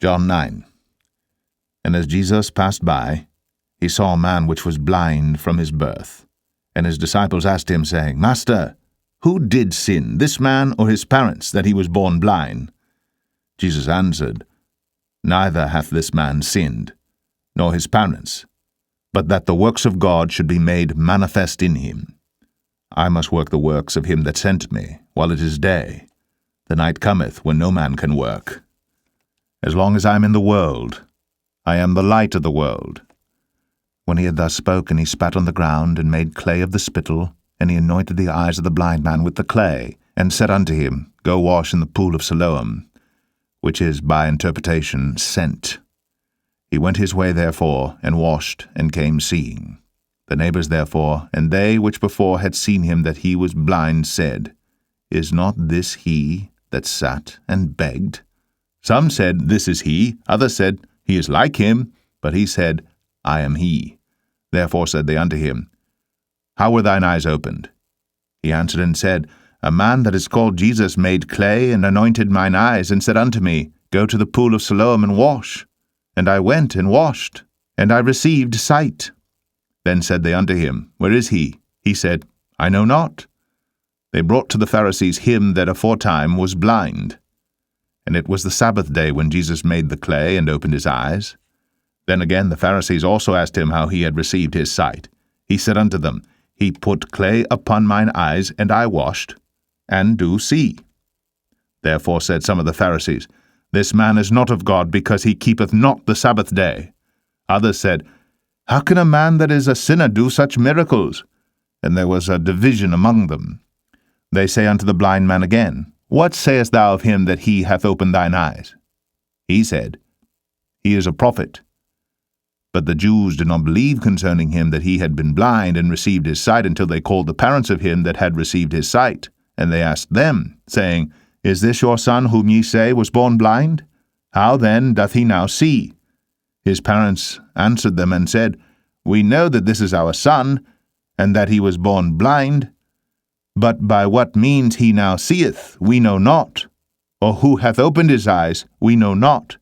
John 9. And as Jesus passed by, he saw a man which was blind from his birth. And his disciples asked him, saying, Master, who did sin, this man or his parents, that he was born blind? Jesus answered, Neither hath this man sinned, nor his parents, but that the works of God should be made manifest in him. I must work the works of him that sent me, while it is day. The night cometh when no man can work. As long as I am in the world, I am the light of the world. When he had thus spoken, he spat on the ground, and made clay of the spittle, and he anointed the eyes of the blind man with the clay, and said unto him, Go wash in the pool of Siloam, which is by interpretation, sent. He went his way therefore, and washed, and came seeing. The neighbours therefore, and they which before had seen him that he was blind, said, Is not this he that sat and begged? Some said, This is he. Others said, He is like him. But he said, I am he. Therefore said they unto him, How were thine eyes opened? He answered and said, A man that is called Jesus made clay, and anointed mine eyes, and said unto me, Go to the pool of Siloam and wash. And I went and washed, and I received sight. Then said they unto him, Where is he? He said, I know not. They brought to the Pharisees him that aforetime was blind. And it was the Sabbath day when Jesus made the clay, and opened his eyes. Then again the Pharisees also asked him how he had received his sight. He said unto them, He put clay upon mine eyes, and I washed, and do see. Therefore said some of the Pharisees, This man is not of God, because he keepeth not the Sabbath day. Others said, How can a man that is a sinner do such miracles? And there was a division among them. They say unto the blind man again, What sayest thou of him that he hath opened thine eyes? He said, He is a prophet. But the Jews did not believe concerning him that he had been blind and received his sight, until they called the parents of him that had received his sight. And they asked them, saying, Is this your son whom ye say was born blind? How then doth he now see? His parents answered them and said, We know that this is our son, and that he was born blind. But by what means he now seeth, we know not. Or who hath opened his eyes, we know not.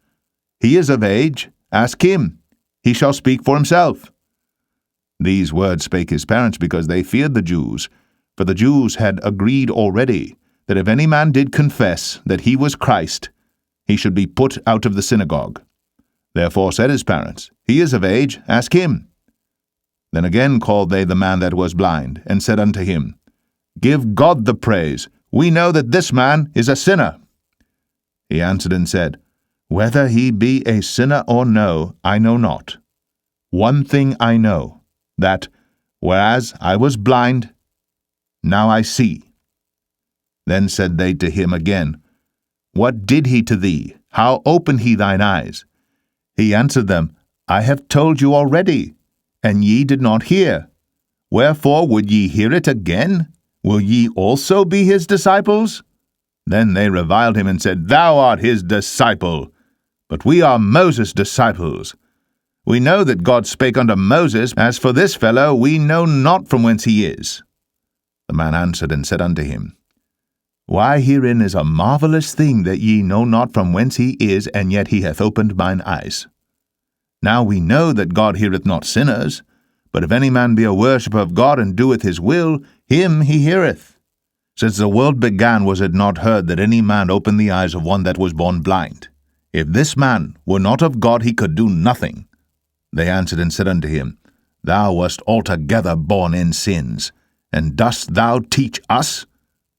He is of age, ask him. He shall speak for himself. These words spake his parents, because they feared the Jews. For the Jews had agreed already, that if any man did confess that he was Christ, he should be put out of the synagogue. Therefore said his parents, He is of age, ask him. Then again called they the man that was blind, and said unto him, Give God the praise. We know that this man is a sinner. He answered and said, Whether he be a sinner or no, I know not. One thing I know, that, whereas I was blind, now I see. Then said they to him again, What did he to thee? How opened he thine eyes? He answered them, I have told you already, and ye did not hear. Wherefore would ye hear it again? Will ye also be his disciples? Then they reviled him and said, Thou art his disciple, but we are Moses' disciples. We know that God spake unto Moses. As for this fellow, we know not from whence he is. The man answered and said unto him, Why, herein is a marvelous thing, that ye know not from whence he is, and yet he hath opened mine eyes. Now we know that God heareth not sinners, but if any man be a worshipper of God, and doeth his will, him he heareth. Since the world began, was it not heard that any man opened the eyes of one that was born blind? If this man were not of God, he could do nothing. They answered and said unto him, Thou wast altogether born in sins, and dost thou teach us?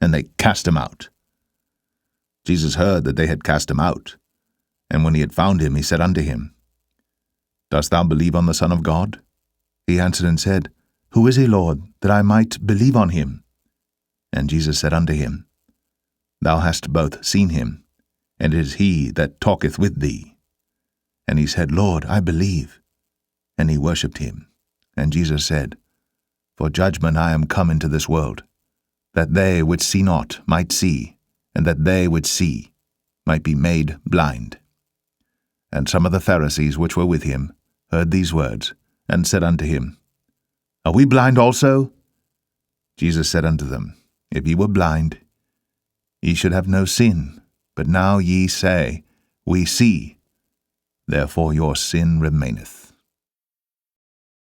And they cast him out. Jesus heard that they had cast him out. And when he had found him, he said unto him, Dost thou believe on the Son of God? He answered and said, Who is he, Lord, that I might believe on him? And Jesus said unto him, Thou hast both seen him, and it is he that talketh with thee. And he said, Lord, I believe. And he worshipped him. And Jesus said, For judgment I am come into this world, that they which see not might see, and that they which see might be made blind. And some of the Pharisees which were with him heard these words, and said unto him, Are we blind also? Jesus said unto them, If ye were blind, ye should have no sin. But now ye say, We see. Therefore your sin remaineth.